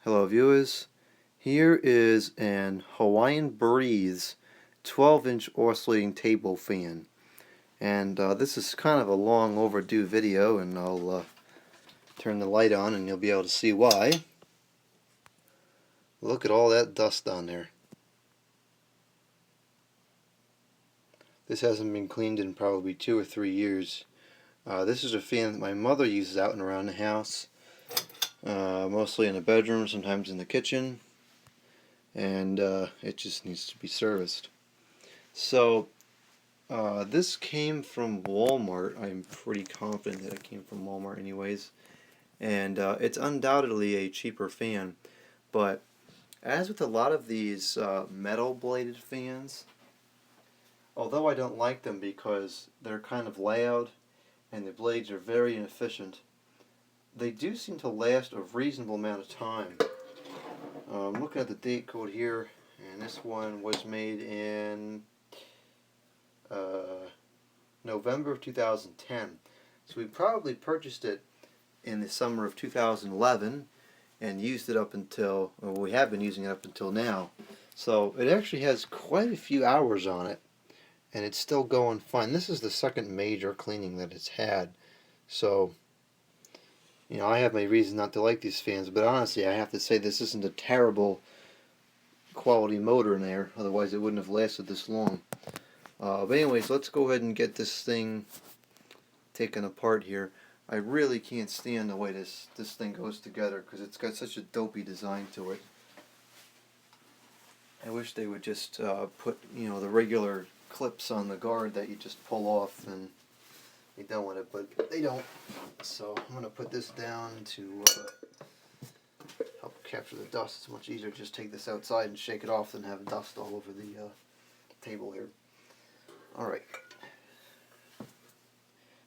Hello viewers, here is an Hawaiian Breeze 12-inch oscillating table fan, and this is kind of a long overdue video, and I'll turn the light on and you'll be able to see why. Look at all that dust on there. This hasn't been cleaned in probably 2 or 3 years. This is a fan that my mother uses out and around the house, mostly in the bedroom, sometimes in the kitchen, and it just needs to be serviced. So this came from Walmart. I'm pretty confident that it came from Walmart anyways, and it's undoubtedly a cheaper fan, but as with a lot of these metal bladed fans, although I don't like them because they're kind of loud and the blades are very inefficient, they do seem to last a reasonable amount of time. I'm looking at the date code here, and this one was made in November of 2010. So we probably purchased it in the summer of 2011 and used it up until, well, we have been using it up until now. So it actually has quite a few hours on it, and it's still going fine. This is the second major cleaning that it's had. So, you know, I have my reason not to like these fans, but honestly, I have to say this isn't a terrible quality motor in there, otherwise it wouldn't have lasted this long. But anyways, let's go ahead and get this thing taken apart here. I really can't stand the way this thing goes together because it's got such a dopey design to it. I wish they would just put, you know, the regular clips on the guard that you just pull off and be done with it, but they don't. So I'm going to put this down to help capture the dust. It's much easier to just take this outside and shake it off than have dust all over the table here. Alright.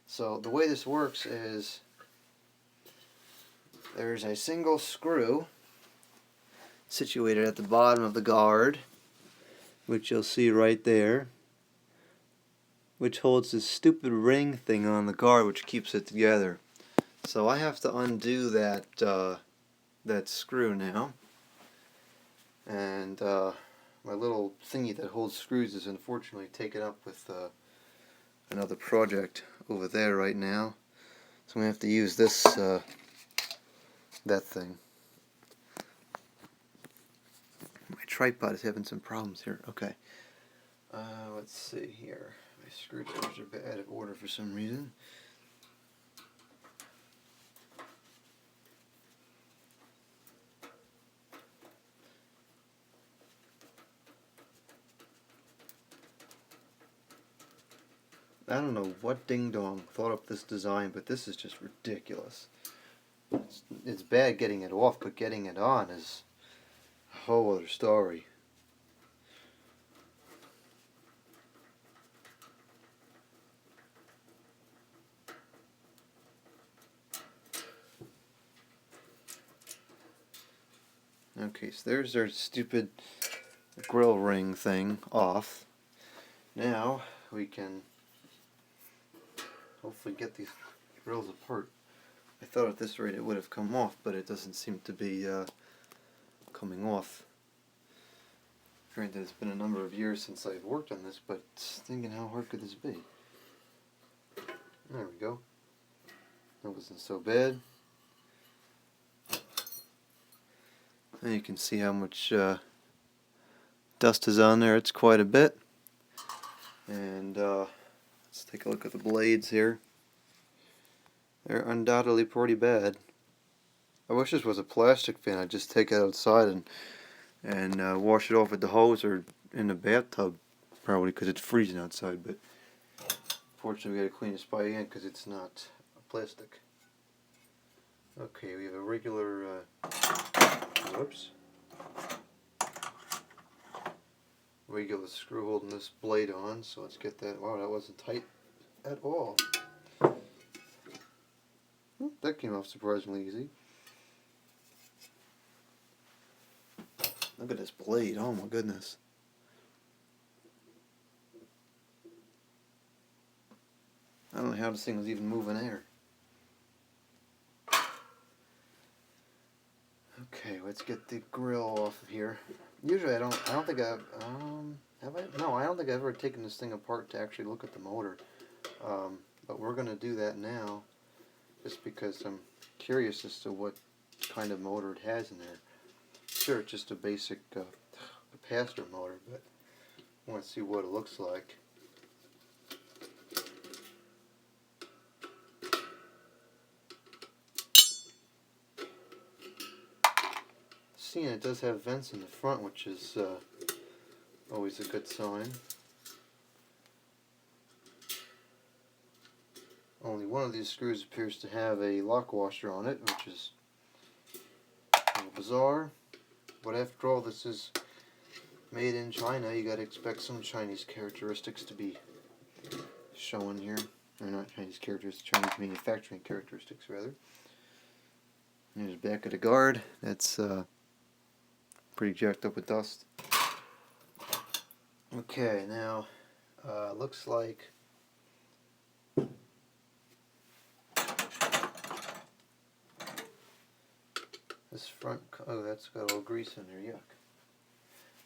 So the way this works is there's a single screw situated at the bottom of the guard, which you'll see right there, which holds this stupid ring thing on the guard which keeps it together. So I have to undo that that screw now, and my little thingy that holds screws is unfortunately taken up with another project over there right now, so I'm going to have to use this that thing. My tripod is having some problems here. Okay, let's see here. My screwdrivers are out of order for some reason. I don't know what ding-dong thought up this design, but this is just ridiculous. It's bad getting it off, but getting it on is a whole other story. Okay, so there's our stupid grill ring thing off. Now we can hopefully get these grills apart. I thought at this rate it would have come off, but it doesn't seem to be coming off. Granted, it's been a number of years since I've worked on this, but thinking how hard could this be? There we go. That wasn't so bad. And you can see how much dust is on there. It's quite a bit. And let's take a look at the blades here. They're undoubtedly pretty bad. I wish this was a plastic fan. I'd just take it outside and wash it off with the hose or in the bathtub, probably, because it's freezing outside. But fortunately, we got to clean this by hand because it's not plastic. Okay, we have a regular. Whoops. Regular screw holding this blade on, so let's get that. Wow, that wasn't tight at all. That came off surprisingly easy. Look at this blade, oh my goodness. I don't know how this thing was even moving air. Okay, let's get the grill off of here. Usually I don't think have I? No, I don't think I've ever taken this thing apart to actually look at the motor. But we're going to do that now, just because I'm curious as to what kind of motor it has in there. Sure, it's just a basic capacitor motor, but I want to see what it looks like. Seeing it does have vents in the front, which is always a good sign. Only one of these screws appears to have a lock washer on it, which is a little bizarre. But after all, this is made in China. You gotta expect some Chinese characteristics to be shown here. Or not Chinese characteristics, Chinese manufacturing characteristics, rather. Here's the back of the guard. That's pretty jacked up with dust. Okay, now looks like this front, oh, that's got a little grease in there, yuck.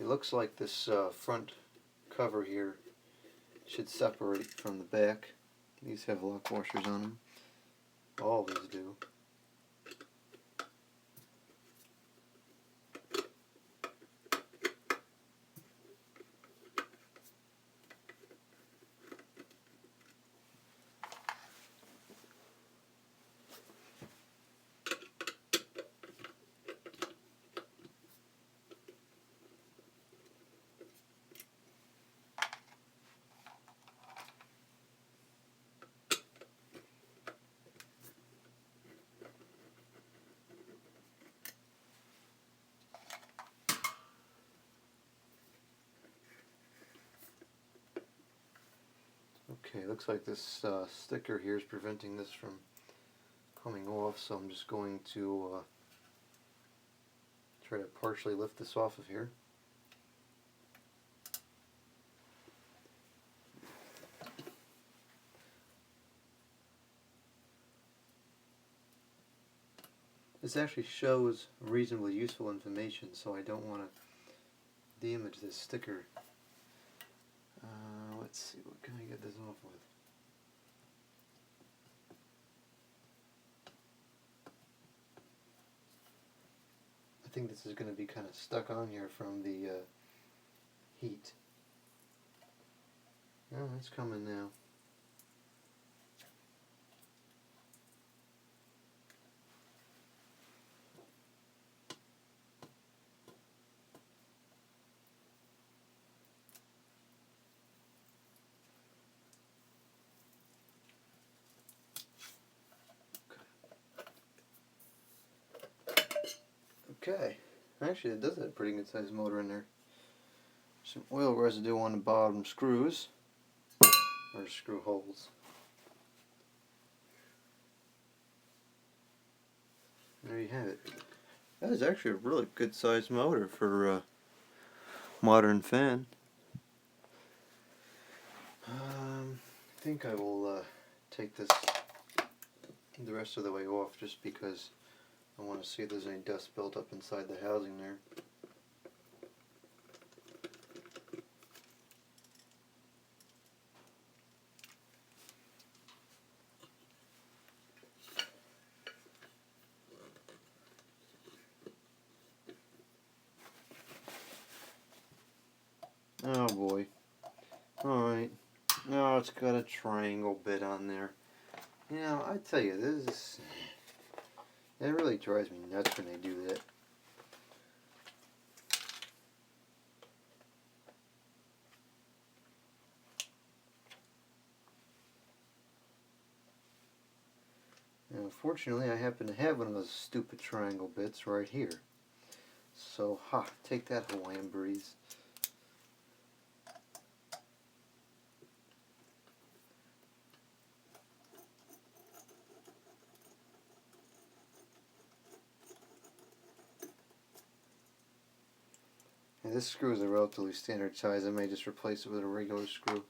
It looks like this front cover here should separate from the back. These have lock washers on them. All of these do. Okay, looks like this sticker here is preventing this from coming off, so I'm just going to try to partially lift this off of here. This actually shows reasonably useful information, so I don't want to damage this sticker. Let's see, what can I get this off with? I think this is going to be kind of stuck on here from the heat. Oh, it's coming now. Okay, actually it does have a pretty good sized motor in there. Some oil residue on the bottom screws, or screw holes. There you have it. That is actually a really good sized motor for a modern fan. I think I will take this the rest of the way off, just because I want to see if there's any dust built up inside the housing there. Oh boy. Alright. No, it's got a triangle bit on there. You know, I tell you, it really drives me nuts when they do that. Now, unfortunately, I happen to have one of those stupid triangle bits right here. So, take that, Hawaiian Breeze. And this screw is a relatively standard size. I may just replace it with a regular screw.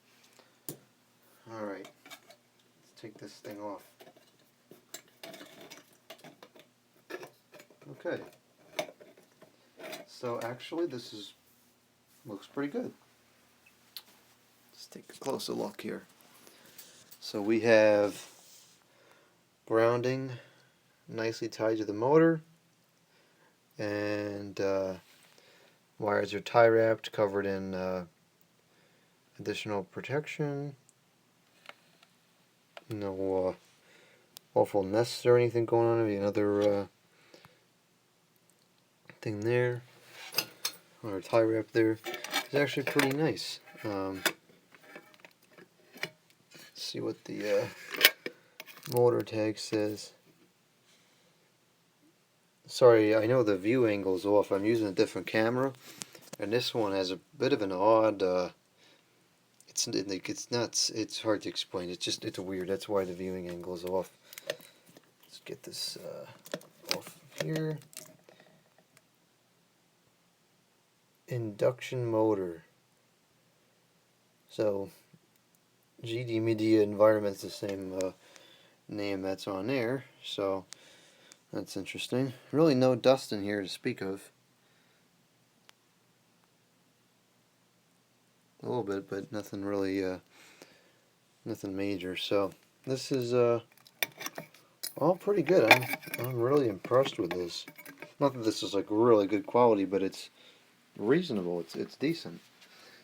Alright, let's take this thing off. Okay, So actually this looks pretty good. Let's take a closer look here. So we have grounding nicely tied to the motor, and wires are tie wrapped, covered in additional protection. No awful nests or anything going on. Maybe another thing there, or a tie wrap there. It's actually pretty nice. Let's see what the motor tag says. Sorry, I know the view angle is off. I'm using a different camera, and this one has a bit of an odd. It's nuts. It's hard to explain. It's weird. That's why the viewing angle is off. Let's get this off here. Induction motor. So GD Media Environment's the same name that's on there. So that's interesting. Really no dust in here to speak of. A little bit, but nothing really, nothing major. So this is all pretty good. I'm really impressed with this. Not that this is like really good quality, but it's reasonable. It's decent.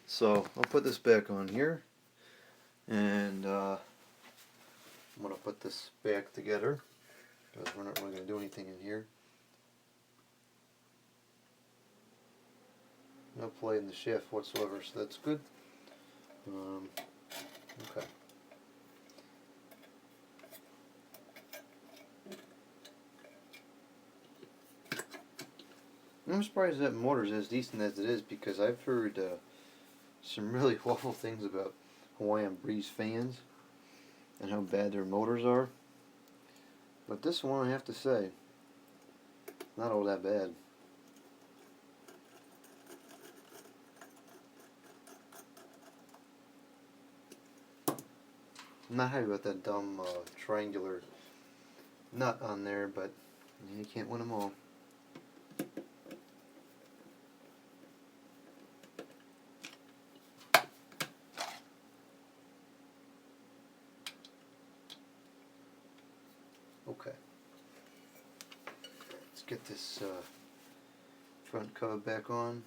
So I'll put this back on here, and I'm gonna put this back together because we're not really gonna do anything in here. No play in the shaft whatsoever, so that's good. Okay. I'm surprised that motor's as decent as it is, because I've heard some really awful things about Hawaiian Breeze fans and how bad their motors are. But this one, I have to say, not all that bad. I'm not happy about that dumb triangular nut on there, but you can't win them all. Okay. Let's get this front cover back on.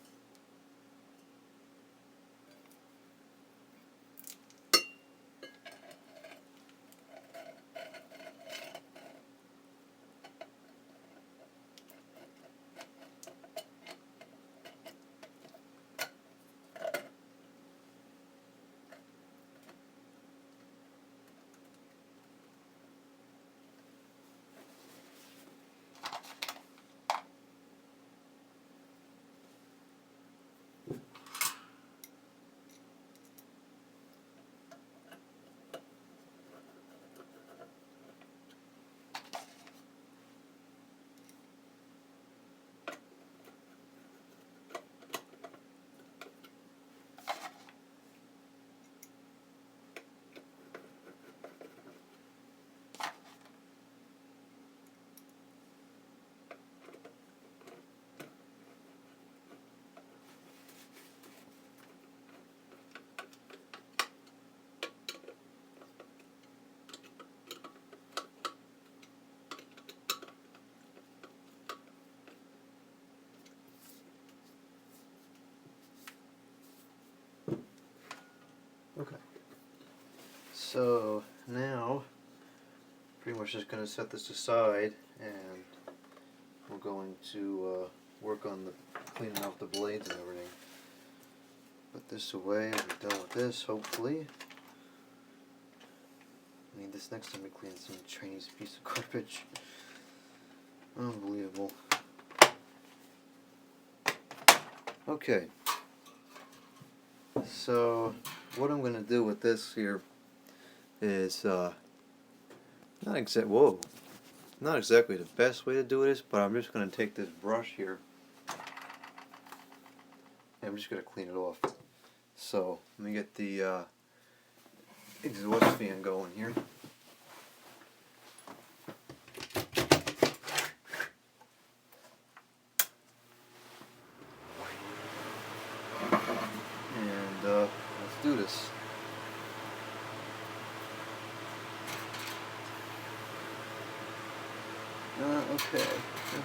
Okay. So now, pretty much just going to set this aside, and we're going to work on the cleaning off the blades and everything. Put this away, and we're done with this, hopefully. I need this next time we clean some Chinese piece of garbage. Unbelievable. Okay. So what I'm going to do with this here is not exactly the best way to do this, but I'm just going to take this brush here and I'm just going to clean it off. So let me get the exhaust fan going here.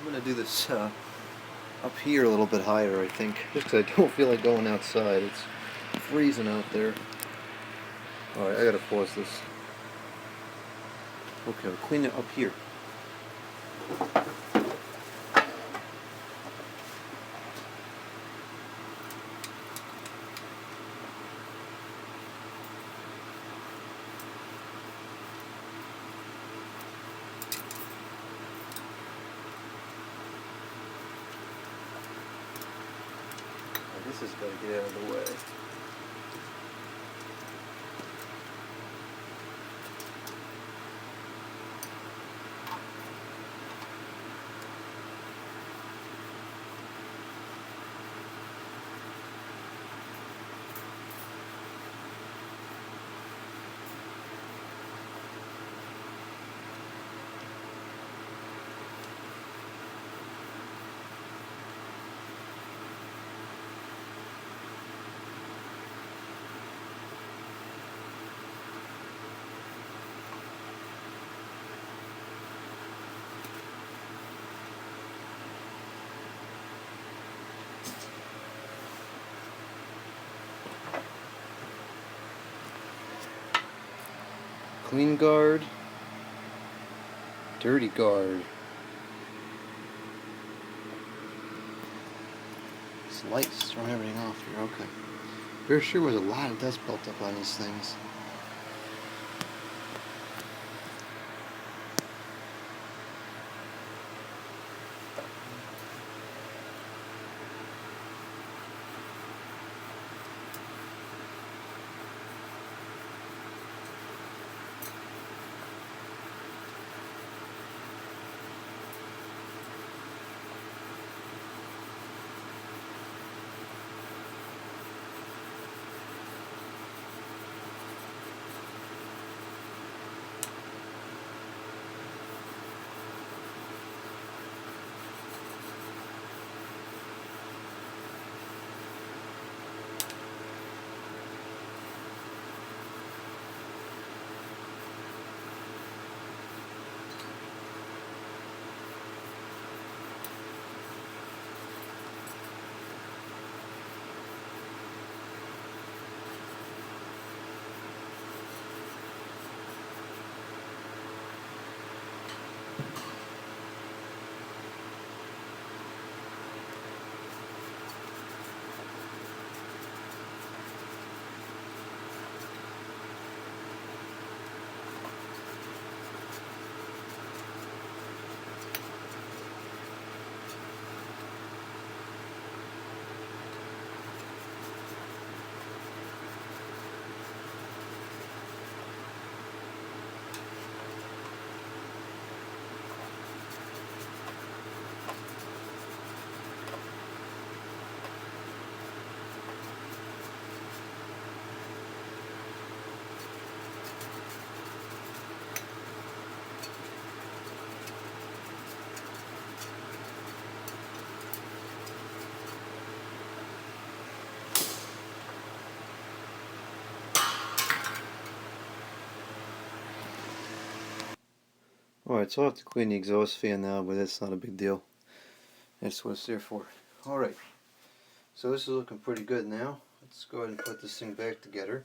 I'm going to do this up here a little bit higher, I think, just 'cause I don't feel like going outside. It's freezing out there. Alright, I gotta pause this. Okay, I'll clean it up here. This has got to get out of the way. Clean guard, dirty guard. This light's throwing everything off here, okay. There sure was a lot of dust built up on these things. Alright, so I'll have to clean the exhaust fan now, but that's not a big deal. That's what it's there for. Alright, so this is looking pretty good now. Let's go ahead and put this thing back together.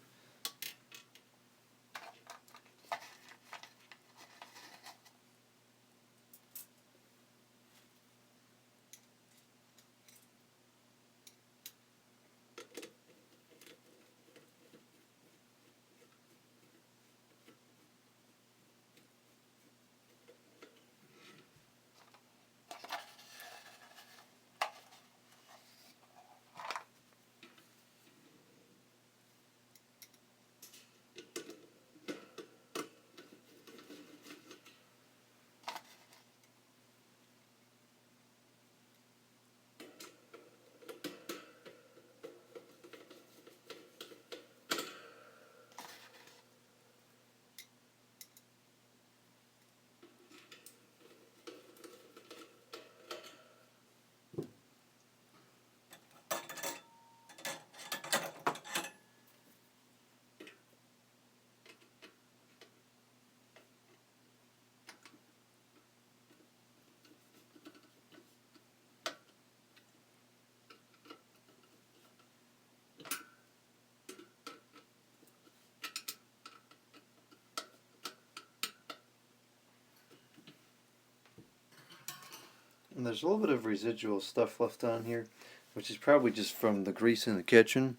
And there's a little bit of residual stuff left on here, which is probably just from the grease in the kitchen.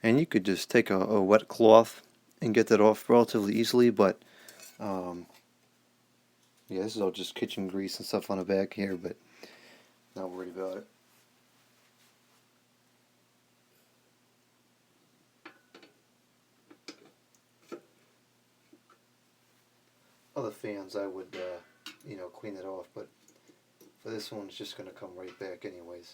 And you could just take a wet cloth and get that off relatively easily, but yeah, this is all just kitchen grease and stuff on the back here, but not worried about it. Other fans I would clean it off, but for this one it's just going to come right back anyways.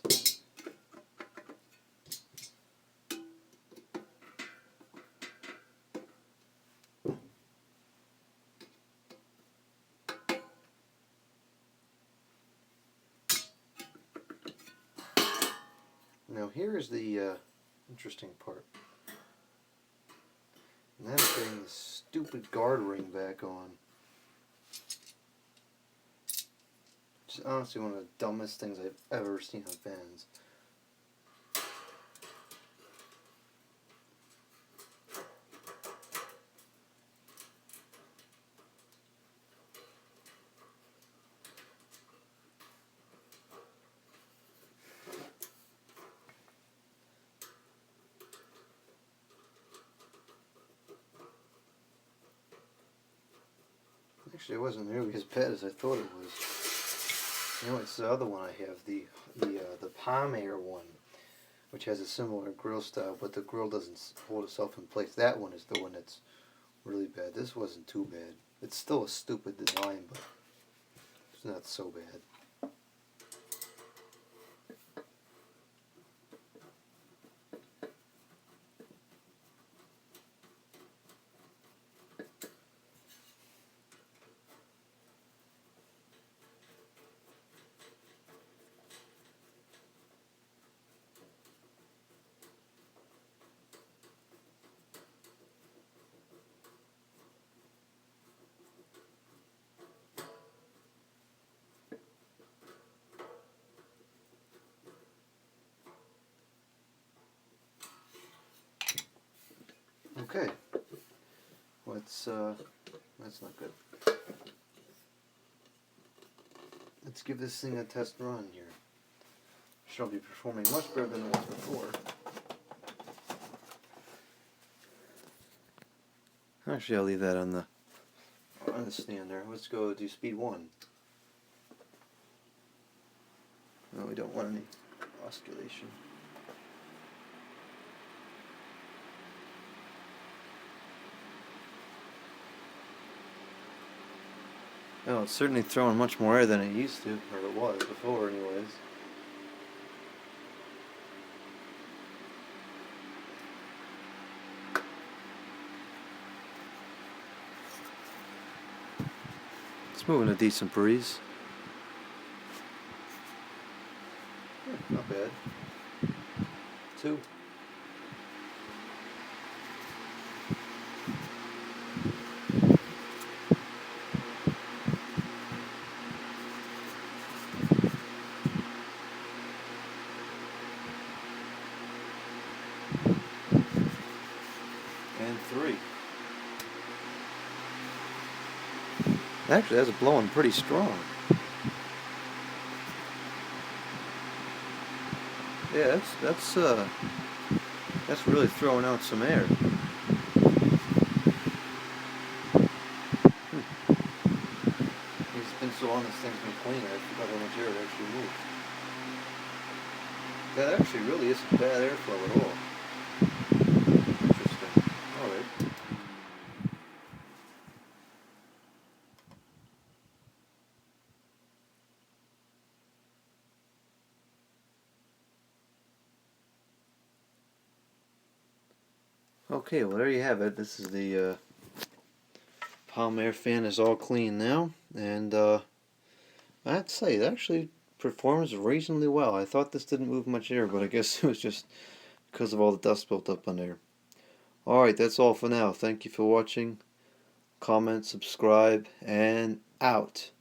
Now here is the interesting part, and that is getting the stupid guard ring back on. Which is honestly one of the dumbest things I've ever seen on fans. Actually, it wasn't nearly as bad as I thought it was. You know, it's the other one I have, the Palm Air one, which has a similar grill style, but the grill doesn't hold itself in place. That one is the one that's really bad. This wasn't too bad. It's still a stupid design, but it's not so bad. Okay, that's not good. Let's give this thing a test run here. Should be performing much better than it was before. Actually, I'll leave that on the stand there. Let's go do speed 1. No, we don't want any oscillation. Oh, it's certainly throwing much more air than it used to, or it was before anyways. It's moving a decent breeze. Yeah, not bad. 2. And 3. Actually, that's blowing pretty strong. Yeah, that's really throwing out some air. It's been so long this thing's been clean, I forgot how much air it actually moved. That actually really isn't bad airflow at all. Interesting. Alright. Okay, well there you have it. This is the Palm Air fan is all clean now, and I have to say, it actually performs reasonably well. I thought this didn't move much air, but I guess it was just because of all the dust built up on there. Alright, that's all for now. Thank you for watching. Comment, subscribe, and out.